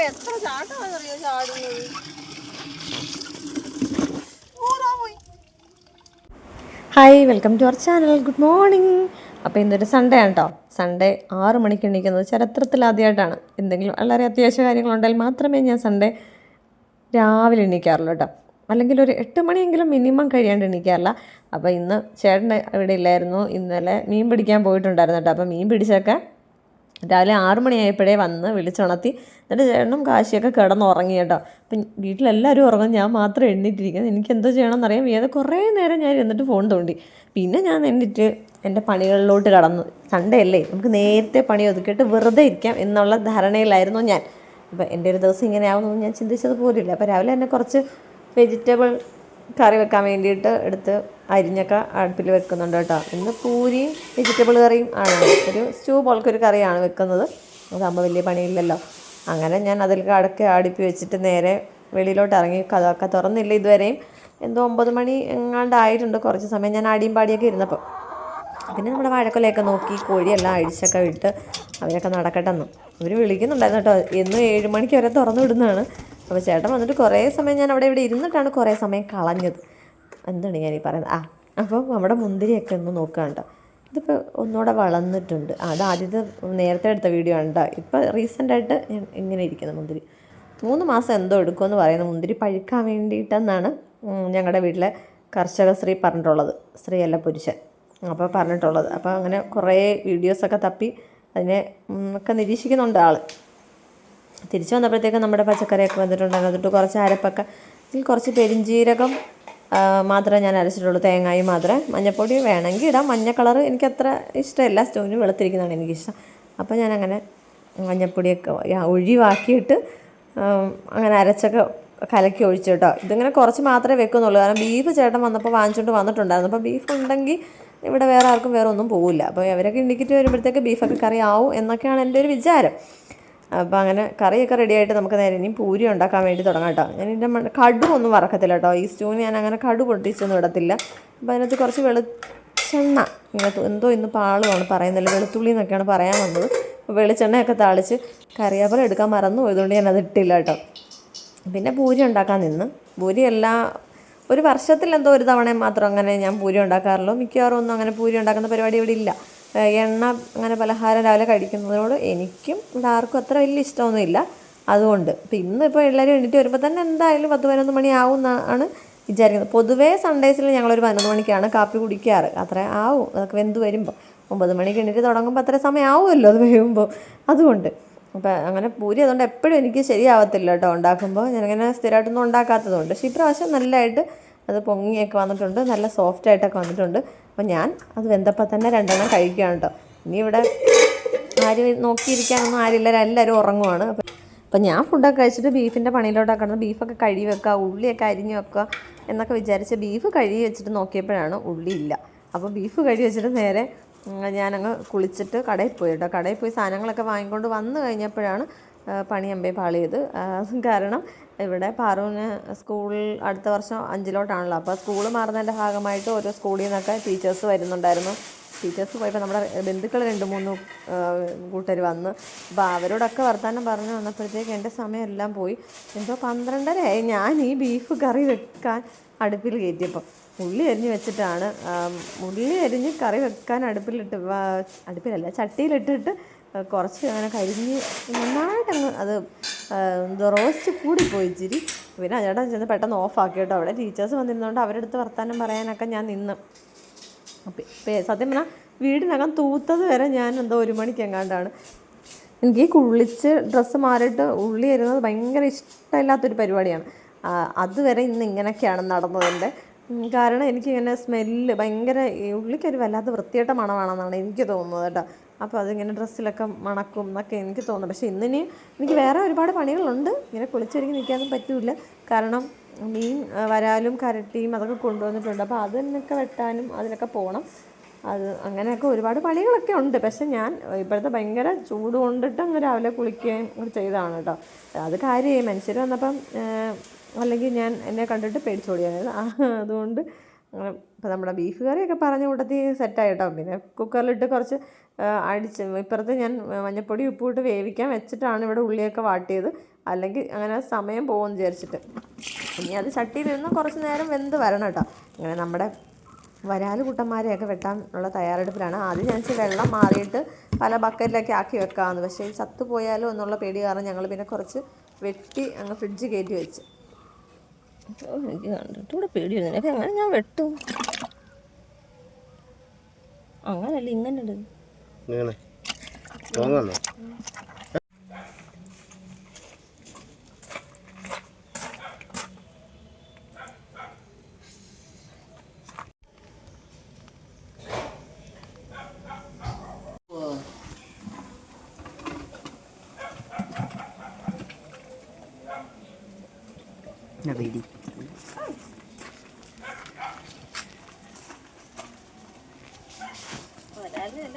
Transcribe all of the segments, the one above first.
എത്ര ചാട്ടമാണെന്നറിയോ ചാടുന്നത്. Hi, welcome to our channel. Good morning. അപ്പോൾ ഇന്നൊരു സൺഡേ ആണ് കേട്ടോ. സൺഡേ 6 മണിക്ക് എണീക്കുന്നത് ചരിത്രത്തിൽ ആദ്യമായിട്ടാണ്. എന്തെങ്കിലും വളരെ അത്യാവശ്യ കാര്യങ്ങളുണ്ടെങ്കിൽ മാത്രമേ ഞാൻ സൺഡേ രാവിലെ എണീക്കാറുള്ളൂ കേട്ടോ. അല്ലെങ്കിൽ ഒരു 8 മണിയെങ്കിലും മിനിമം കഴിയാണ്ട് എണീക്കാറില്ല. അപ്പോൾ ഇന്ന് ചേട്ടൻ ഇവിടെ ഇല്ലായിരുന്നു. ഇന്നലെ മീൻ പിടിക്കാൻ പോയിട്ടുണ്ടായിരുന്നു കേട്ടോ. അപ്പോൾ മീൻ പിടിച്ചൊക്കെ രാവിലെ 6 മണിയായപ്പോഴേ വന്ന് വിളിച്ചുണർത്തി. എന്നിട്ട് ചേട്ടനും കാശിയൊക്കെ കിടന്നുറങ്ങി കേട്ടോ. അപ്പം വീട്ടിലെല്ലാവരും ഉറങ്ങും, ഞാൻ മാത്രം എണ്ണീറ്റിരിക്കുന്നത്. എനിക്ക് എന്തോ ചെയ്യണമെന്നറിയാം വയ്യാതെ കുറേ നേരം ഞാൻ എന്നിട്ട് ഫോൺ തോണ്ടി. പിന്നെ ഞാൻ എണ്ണീറ്റ് എൻ്റെ പണികളിലോട്ട് കടന്നു. സൺഡേ അല്ലേ, നമുക്ക് നേരത്തെ പണി ഒതുക്കിയിട്ട് വെറുതെ ഇരിക്കാം എന്നുള്ള ധാരണയിലായിരുന്നു ഞാൻ. അപ്പോൾ എൻ്റെ ഒരു ദിവസം ഇങ്ങനെ ആവുമെന്ന് ഞാൻ ചിന്തിച്ചത് പോലില്ല. അപ്പോൾ രാവിലെ തന്നെ കുറച്ച് വെജിറ്റബിൾ കറി വെക്കാൻ വേണ്ടിയിട്ട് എടുത്ത് അരിഞ്ഞൊക്കെ അടുപ്പിൽ വെക്കുന്നുണ്ട് കേട്ടോ. ഇന്ന് പൂരിയും വെജിറ്റബിൾ കറിയും ആണ്. ഒരു സ്റ്റൂ പോലൊരു കറിയാണ് വെക്കുന്നത്. അതാകുമ്പോൾ വലിയ പണിയില്ലല്ലോ. അങ്ങനെ ഞാൻ അതിലേക്ക് അടക്കെ അടുപ്പി വെച്ചിട്ട് നേരെ വെളിയിലോട്ട് ഇറങ്ങി. കഥയൊക്കെ തുറന്നില്ല ഇതുവരെയും. എന്തോ 9 മണി എങ്ങാണ്ടായിട്ടുണ്ട്. കുറച്ച് സമയം ഞാൻ ആടിയും പാടിയൊക്കെ ഇരുന്നപ്പോൾ. പിന്നെ നമ്മുടെ വാഴക്കൊലയൊക്കെ നോക്കി കോഴിയെല്ലാം അഴിച്ചൊക്കെ വിട്ട് അവരൊക്കെ നടക്കട്ടെന്നു അവർ വിളിക്കുന്നുണ്ടായിരുന്നു കേട്ടോ. എന്നും 7 മണിക്ക് വരെ തുറന്നു വിടുന്നതാണ്. അപ്പോൾ ചേട്ടൻ വന്നിട്ട് കുറേ സമയം ഞാൻ അവിടെ ഇവിടെ ഇരുന്നിട്ടാണ് കുറേ സമയം കളഞ്ഞത്. എന്താണ് ഞാനീ പറയുന്നത്? അപ്പോൾ നമ്മുടെ മുന്തിരിയൊക്കെ ഒന്ന് നോക്കുക കേട്ടോ. ഇതിപ്പോൾ ഒന്നുകൂടെ വളർന്നിട്ടുണ്ട്. അത് ആദ്യത്തെ നേരത്തെ എടുത്ത വീഡിയോ ആണ് കേട്ടോ. ഇപ്പോൾ റീസെൻ്റായിട്ട് ഞാൻ ഇങ്ങനെ ഇരിക്കുന്നത് മുന്തിരി 3 മാസം എന്തോ എടുക്കുമെന്ന് പറയുന്നത് മുന്തിരി പഴുക്കാൻ വേണ്ടിയിട്ടെന്നാണ് ഞങ്ങളുടെ വീട്ടിലെ കർഷക ശ്രീ പറഞ്ഞിട്ടുള്ളത്. സ്ത്രീയല്ല പുരുഷൻ. അപ്പോൾ പറഞ്ഞിട്ടുള്ളത്. അപ്പോൾ അങ്ങനെ കുറേ വീഡിയോസൊക്കെ തപ്പി അതിനെ ഒക്കെ നിരീക്ഷിക്കുന്നുണ്ട് ആൾ. തിരിച്ചു വന്നപ്പോഴത്തേക്കും നമ്മുടെ പച്ചക്കറിയൊക്കെ വന്നിട്ടുണ്ടായിരുന്നു. അതിട്ട് കുറച്ച് അരപ്പൊക്കെ, ഇതിൽ കുറച്ച് പെരിഞ്ജീരകം മാത്രമേ ഞാൻ അരച്ചിട്ടുള്ളൂ, തേങ്ങായും മാത്രമേ. മഞ്ഞൾപ്പൊടി വേണമെങ്കിൽ ഇടാം. മഞ്ഞ കളറ് എനിക്കത്ര ഇഷ്ടമല്ല, സ്റ്റോവിന് വെളുത്തിരിക്കുന്നതാണ് എനിക്കിഷ്ടം. അപ്പോൾ ഞാനങ്ങനെ മഞ്ഞൾപ്പൊടിയൊക്കെ ഒഴിവാക്കിയിട്ട് അങ്ങനെ അരച്ചൊക്കെ കലക്കി ഒഴിച്ചു കേട്ടോ. ഇതിങ്ങനെ കുറച്ച് മാത്രമേ വെക്കുന്നുള്ളൂ. കാരണം ബീഫ് ചേട്ടൻ വന്നപ്പോൾ വാങ്ങിച്ചുകൊണ്ട് വന്നിട്ടുണ്ടായിരുന്നു. അപ്പോൾ ബീഫ് ഉണ്ടെങ്കിൽ ഇവിടെ വേറെ ആർക്കും വേറെ ഒന്നും പോകില്ല. അപ്പോൾ അവരൊക്കെ ഇണ്ടിക്കിട്ട് വരുമ്പോഴത്തേക്ക് ബീഫൊക്കെ കറി ആവും എന്നൊക്കെയാണ് എൻ്റെ ഒരു വിചാരം. അപ്പോൾ അങ്ങനെ കറിയൊക്കെ റെഡിയായിട്ട് നമുക്ക് നേരെ ഇനി പൂരി ഉണ്ടാക്കാൻ വേണ്ടി തുടങ്ങാം കേട്ടോ. ഞാൻ ഇതിൻ്റെ കടുവൊന്നും വറക്കത്തില്ല കേട്ടോ. ഈ സ്റ്റൂവിന് ഞാൻ അങ്ങനെ കടുക് പൊട്ടിച്ചൊന്നും ഇടത്തില്ല. അപ്പോൾ അതിനകത്ത് കുറച്ച് വെളിച്ചെണ്ണ, ഇങ്ങനെ എന്തോ ഇന്ന് പാളുമാണ് പറയുന്നില്ല, വെളുത്തുള്ളി എന്നൊക്കെയാണ് പറയാൻ വന്നത്. അപ്പോൾ വെളിച്ചെണ്ണയൊക്കെ താളിച്ച് കറിവേപ്പില എടുക്കാൻ മറന്നു പോയതുകൊണ്ട് ഞാനത് ഇട്ടില്ല കേട്ടോ. പിന്നെ പൂരി ഉണ്ടാക്കാൻ നിന്ന്. പൂരി ഒരു വർഷത്തിൽ എന്തോ ഒരു തവണ മാത്രം അങ്ങനെ ഞാൻ പൂരി ഉണ്ടാക്കാറുള്ളൂ. മിക്കവാറും ഒന്നും അങ്ങനെ പൂരി ഉണ്ടാക്കുന്ന പരിപാടി ഇവിടെ ഇല്ല. എണ്ണ അങ്ങനെ പലഹാരം രാവിലെ കഴിക്കുന്നതിനോട് എനിക്കും ഇവിടെ ആർക്കും അത്ര വലിയ ഇഷ്ടമൊന്നുമില്ല. അതുകൊണ്ട് ഇപ്പം ഇന്നിപ്പോൾ എല്ലാവരും എണീറ്റ് വരുമ്പോൾ തന്നെ എന്തായാലും 10-11 മണി ആവും എന്നാണ് വിചാരിക്കുന്നത്. പൊതുവേ സൺഡേസിൽ ഞങ്ങളൊരു 11 മണിക്കാണ് കാപ്പി കുടിക്കാറ്. അത്ര ആവും അതൊക്കെ വെന്ത് വരുമ്പോൾ. 9 മണിക്ക് എണീറ്റ് തുടങ്ങുമ്പോൾ അത്ര സമയം ആവുമല്ലോ അത് വേകുമ്പോൾ. അതുകൊണ്ട് അപ്പോൾ അങ്ങനെ പൂരി അതുകൊണ്ട് എപ്പോഴും എനിക്ക് ശരിയാവത്തില്ല കേട്ടോ ഉണ്ടാക്കുമ്പോൾ. ഞാനിങ്ങനെ സ്ഥിരമായിട്ടൊന്നും ഉണ്ടാക്കാത്തതുകൊണ്ട്. പക്ഷേ ഇപ്രാവശ്യം നല്ലതായിട്ട് അത് പൊങ്ങിയൊക്കെ വന്നിട്ടുണ്ട്, നല്ല സോഫ്റ്റായിട്ടൊക്കെ വന്നിട്ടുണ്ട്. അപ്പോൾ ഞാൻ അത് വെന്തപ്പോൾ തന്നെ 2 എണ്ണം കഴിക്കുകയാണ് കേട്ടോ. ഇനി ഇവിടെ ആരും നോക്കിയിരിക്കാനൊന്നും ആരില്ല, എല്ലാവരും ഉറങ്ങുവാണ്. അപ്പോൾ ഞാൻ ഫുഡൊക്കെ കഴിച്ചിട്ട് ബീഫിൻ്റെ പണിയിലോട്ടൊക്കെ കിടന്ന് ബീഫൊക്കെ കഴുകി വെക്കുക, ഉള്ളിയൊക്കെ അരിഞ്ഞ് വെക്കുക എന്നൊക്കെ വിചാരിച്ച് ബീഫ് കഴുകി വെച്ചിട്ട് നോക്കിയപ്പോഴാണ് ഉള്ളി ഇല്ല. അപ്പോൾ ബീഫ് കഴുകി വെച്ചിട്ട് നേരെ ഞാനങ്ങ് കുളിച്ചിട്ട് കടയിൽ പോയി കേട്ടോ. കടയിൽ പോയി സാധനങ്ങളൊക്കെ വാങ്ങിക്കൊണ്ട് വന്നു കഴിഞ്ഞപ്പോഴാണ് പണി അമ്പേ പാളിയത്. കാരണം ഇവിടെ പാറുവിന് സ്കൂൾ അടുത്ത വർഷം 5ലോട്ടാണല്ലോ. അപ്പോൾ സ്കൂൾ മാറുന്നതിൻ്റെ ഭാഗമായിട്ട് ഓരോ സ്കൂളിൽ നിന്നൊക്കെ ടീച്ചേഴ്സ് വരുന്നുണ്ടായിരുന്നു. ടീച്ചേഴ്സ് പോയപ്പോൾ നമ്മുടെ ബന്ധുക്കൾ 2-3 കൂട്ടർ വന്ന്. അപ്പോൾ അവരോടൊക്കെ വർത്തമാനം പറഞ്ഞു വന്നപ്പോഴത്തേക്ക് എൻ്റെ സമയമെല്ലാം പോയി. എന്തോ 12:30 ഞാൻ ഈ ബീഫ് കറി വെക്കാൻ അടുപ്പിൽ കയറ്റിയപ്പോൾ ഉള്ളി അരിഞ്ഞ് വെച്ചിട്ടാണ്. ഉള്ളി അരിഞ്ഞ് കറി വെക്കാൻ അടുപ്പിലല്ല ചട്ടിയിലിട്ടിട്ട് കുറച്ച് അങ്ങനെ കരിഞ്ഞ് നന്നായിട്ടങ്ങ് അത് റോസ്റ്റ് കൂടിപ്പോയി ഇച്ചിരി. പിന്നെ ചേട്ടൻ ചെന്ന് പെട്ടെന്ന് ഓഫാക്കി കേട്ടോ. അവിടെ ടീച്ചേഴ്സ് വന്നിരുന്നതുകൊണ്ട് അവരെടുത്ത് വർത്താനം പറയാനൊക്കെ ഞാൻ നിന്ന്. സത്യം പറഞ്ഞാൽ വീടിനകം തൂത്തത് വരെ ഞാൻ എന്തോ 1 മണിക്ക് എങ്ങാണ്ടാണ്. എനിക്ക് കുളിച്ച് ഡ്രസ്സ് മാറിയിട്ട് ഉള്ളി അരിയുന്നത് ഭയങ്കര ഇഷ്ടമില്ലാത്തൊരു പരിപാടിയാണ്. അതുവരെ ഇന്ന് ഇങ്ങനെയൊക്കെയാണ് നടന്നതിൻ്റെ. കാരണം എനിക്കിങ്ങനെ സ്മെല്ല് ഭയങ്കര, ഉള്ളിക്കൊരു വല്ലാത്ത വൃത്തികെട്ട മണമാണെന്നാണ് എനിക്ക് തോന്നുന്നത് കേട്ടോ. അപ്പോൾ അതിങ്ങനെ ഡ്രസ്സിലൊക്കെ മണക്കും എന്നൊക്കെ എനിക്ക് തോന്നുന്നു. പക്ഷേ ഇന്നിനി എനിക്ക് വേറെ ഒരുപാട് പണികളുണ്ട്. ഇങ്ങനെ കുളിച്ചൊരുങ്ങി നിൽക്കാനൊന്നും പറ്റില്ല. കാരണം മീൻ വരാലും കരട്ടിയും അതൊക്കെ കൊണ്ടുവന്നിട്ടുണ്ട്. അപ്പോൾ അതിനൊക്കെ വെട്ടാനും അതിനൊക്കെ പോകണം. അങ്ങനെയൊക്കെ ഒരുപാട് പണികളൊക്കെ ഉണ്ട്. പക്ഷെ ഞാൻ ഇപ്പോഴത്തെ ഭയങ്കര ചൂട് കൊണ്ടിട്ട് അങ്ങ് രാവിലെ കുളിക്കുകയും ചെയ്തതാണ് കേട്ടോ. അത് കാര്യമായി മനുഷ്യർ വന്നപ്പം അല്ലെങ്കിൽ ഞാൻ എന്നെ കണ്ടിട്ട് പേടിച്ചോടിയായിരുന്നു. അതുകൊണ്ട് അങ്ങനെ ഇപ്പോൾ നമ്മുടെ ബീഫ് കറിയൊക്കെ പറഞ്ഞ കൂട്ടത്തിൽ സെറ്റായിട്ടോ. പിന്നെ കുക്കറിലിട്ട് കുറച്ച് അടിച്ച് ഇപ്പുറത്ത് ഞാൻ മഞ്ഞൾപ്പൊടി ഉപ്പിട്ട് വേവിക്കാൻ വെച്ചിട്ടാണ് ഇവിടെ ഉള്ളിയൊക്കെ വാട്ടിയത്. അല്ലെങ്കിൽ അങ്ങനെ സമയം പോകുമെന്ന് വിചാരിച്ചിട്ട്. ഇനി അത് ചട്ടിയിൽ നിന്ന് കുറച്ച് നേരം വെന്ത് വരണം കേട്ടോ. ഇങ്ങനെ നമ്മുടെ വരാല് കുട്ടന്മാരെയൊക്കെ വെട്ടാനുള്ള തയ്യാറെടുപ്പിലാണ്. ആദ്യം ഞാൻ വെള്ളം മാറിയിട്ട് പല ബക്കറ്റിലൊക്കെ ആക്കി വെക്കാമെന്ന്. പക്ഷേ ചത്തുപോയാലോ എന്നുള്ള പേടി കാരണം ഞങ്ങൾ പിന്നെ കുറച്ച് വെട്ടി അങ്ങ് ഫ്രിഡ്ജ് കയറ്റി വെച്ച്. എനിക്ക് കണ്ടിട്ടൂടെ പേടി വരുന്നതിനൊക്കെ അങ്ങനെ ഞാൻ വെട്ടും. അങ്ങനല്ല ഇങ്ങനെ ഇട്. പേടി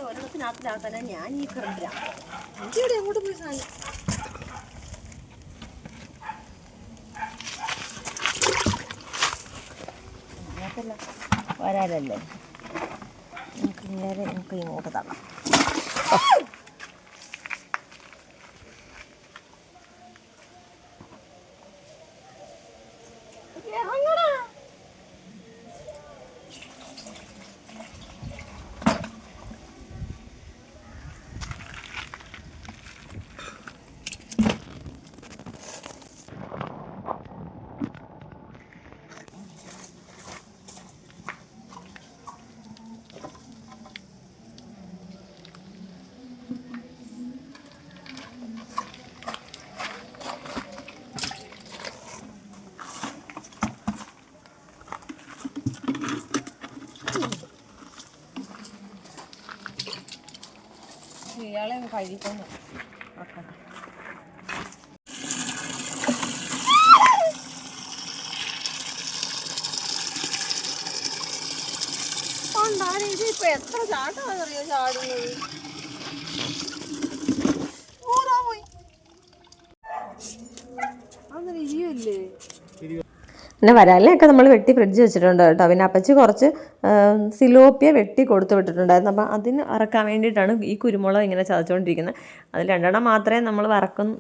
ഒരെണ്ണത്തിനകത്തിനാക്കാനാ ഞാൻ ഈ കണ്ടില്ല. എനിക്കിവിടെ എങ്ങോട്ട് പോയി സാധനം വരാലല്ലേ. നമുക്ക് നേരെ നമുക്ക് ഇങ്ങോട്ട് തള്ളാം. ഇയാളെ കഴിക്കുന്നു. ഇതിപ്പോ എത്ര ചാട്ടമാണെന്നറിയോ ചാടുന്നത്. അതൊന്നും ഇരിയല്ലേ. പിന്നെ വരാലിനെയൊക്കെ നമ്മൾ വെട്ടി ഫ്രിഡ്ജ് വെച്ചിട്ടുണ്ട് കേട്ടോ. പിന്നെ അപ്പച്ചി കുറച്ച് സിലോപ്പിയ വെട്ടി കൊടുത്തു വിട്ടിട്ടുണ്ടായിരുന്നു. അപ്പം അതിന് വറക്കാൻ വേണ്ടിയിട്ടാണ് ഈ കുരുമുളക് ഇങ്ങനെ ചതച്ചുകൊണ്ടിരിക്കുന്നത്. അതിൽ 2 മാത്രമേ നമ്മൾ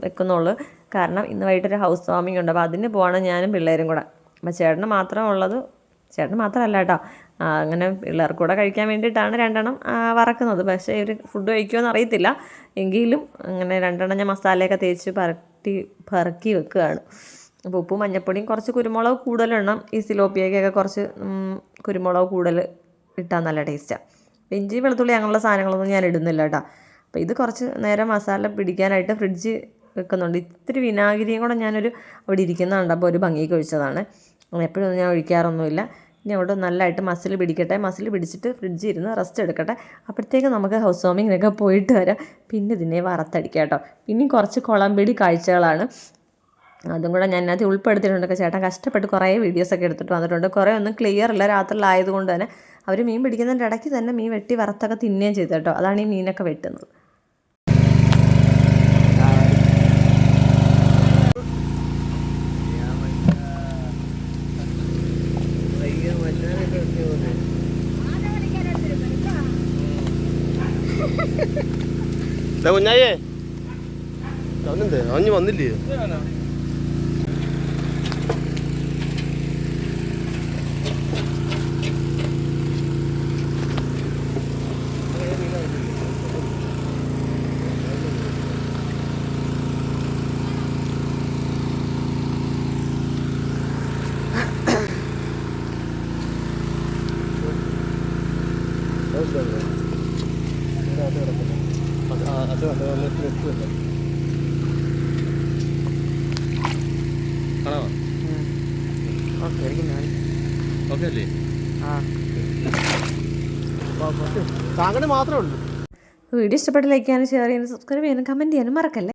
വെക്കുന്നുള്ളൂ. കാരണം ഇന്ന് വൈകിട്ടൊരു ഹൗസ് വാമിംഗ് ഉണ്ട്. അപ്പോൾ അതിന് പോകണം ഞാനും പിള്ളേരും കൂടെ. അപ്പോൾ ചേട്ടന് മാത്രമുള്ളത്, ചേട്ടന് മാത്രമല്ല കേട്ടോ, അങ്ങനെ പിള്ളേർക്ക് കൂടെ കഴിക്കാൻ വേണ്ടിയിട്ടാണ് 2 വറക്കുന്നത്. പക്ഷേ ഇവർ ഫുഡ് കഴിക്കുമെന്ന് അറിയത്തില്ല. എങ്കിലും അങ്ങനെ 2 ഞാൻ മസാലയൊക്കെ തേച്ച് പറക്കി വെക്കുകയാണ്. അപ്പോൾ ഉപ്പും മഞ്ഞൾപ്പൊടിയും കുറച്ച് കുരുമുളക് കൂടുതലിടണം. ഈ സിലോപ്പിയക്കൊക്കെ കുറച്ച് കുരുമുളക് കൂടുതൽ ഇട്ടാൽ നല്ല ടേസ്റ്റാണ്. ഇഞ്ചി വെളുത്തുള്ളി അങ്ങനെയുള്ള സാധനങ്ങളൊന്നും ഞാൻ ഇടുന്നില്ല കേട്ടോ. അപ്പോൾ ഇത് കുറച്ച് നേരം മസാല പിടിക്കാനായിട്ട് ഫ്രിഡ്ജ് വെക്കുന്നുണ്ട്. ഇത്തിരി വിനാഗിരിയും കൂടെ ഞാനൊരു അവിടെ ഇരിക്കുന്നുണ്ട്. അപ്പോൾ ഒരു ഭംഗിക്ക് ഒഴിച്ചതാണ്. എപ്പോഴൊന്നും ഞാൻ ഒഴിക്കാറൊന്നുമില്ല. ഇനി അവിടെ നല്ലതായിട്ട് മസിൽ പിടിക്കട്ടെ. മസിൽ പിടിച്ചിട്ട് ഫ്രിഡ്ജിൽ ഇരുന്ന് റെസ്റ്റ് എടുക്കട്ടെ. അപ്പോഴത്തേക്ക് നമുക്ക് ഹൗസ് വാമിങ്ങിനൊക്കെ പോയിട്ട് വരാം. പിന്നെ ഇതിനെ വറുത്തടിക്കാം കേട്ടോ. പിന്നെ കുറച്ച് കുളമ്പിടി കാഴ്ചകളാണ്, അതും കൂടെ ഞാൻ അതിനകത്ത് ഉൾപ്പെടുത്തിയിട്ടുണ്ട്. ചേട്ടൻ കഷ്ടപ്പെട്ട് കുറേ വീഡിയോസൊക്കെ എടുത്തിട്ട് വന്നിട്ടുണ്ട്. കുറേ ഒന്നും ക്ലിയർ അല്ല രാത്രിയിലായതുകൊണ്ട് തന്നെ. അവർ മീൻ പിടിക്കുന്നതിൻ്റെ ഇടയ്ക്ക് തന്നെ മീൻ വെട്ടി വറുത്തൊക്കെ തിന്നുകയും ചെയ്തു കേട്ടോ. അതാണ് ഈ മീനൊക്കെ വെട്ടുന്നത്. കുഞ്ഞായേ അവനെന്തേ അവഞ്ഞ് വന്നില്ലേ? വീഡിയോ ഇഷ്ടപ്പെട്ട് ലൈക്ക് ചെയ്യാനും ഷെയർ ചെയ്യാനും സബ്സ്ക്രൈബ് ചെയ്യാനും കമൻറ്റ് ചെയ്യാനും മറക്കല്ലേ.